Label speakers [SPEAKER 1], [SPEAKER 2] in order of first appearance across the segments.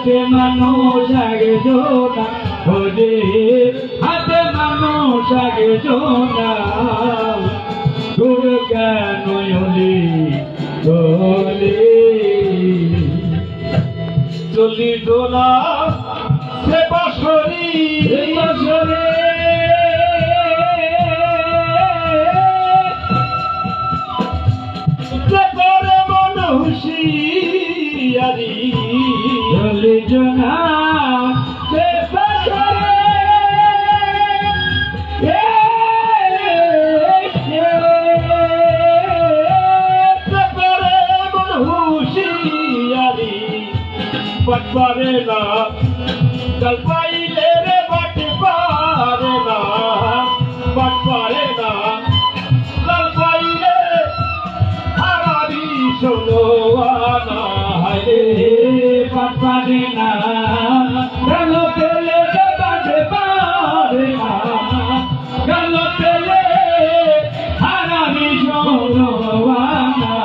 [SPEAKER 1] হাতে মানুষ আগে জোনা ওরে হাতে মানুষ আগে জোনা গুরু কেন হলি চলি চলি দোলা সে বছরি বছরে করে মন হুশিয়ারি চলি জোনা সে বছরে बट पारे ना चल पाइले रे बट पारे ना बट पारे ना चल पाइले हमारी सुनो आना है बट पारे ना गलो तेले बट पारे ना गलो तेले हमारी सुनो आना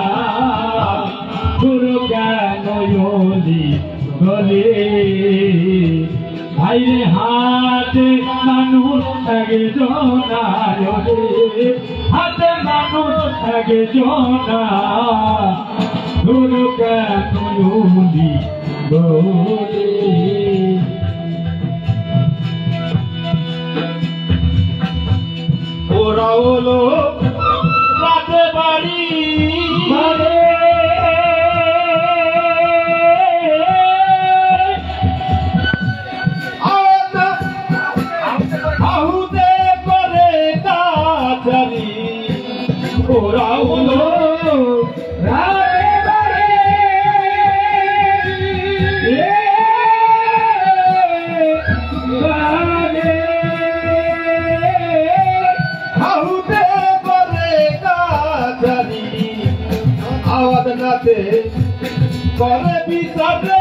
[SPEAKER 1] गुरु ज्ञान योगी বলে ভাইরে হাতে মানুষ থাকে জোনা রে হাতে মানুষ থাকে জোনা গুরু কেন বলে ওরা হলো রাতে বাড়ি ওরা হলো রাতে বাড়ি হাউতে করে কাজারি আওয়াজ নাতে করে বিচারে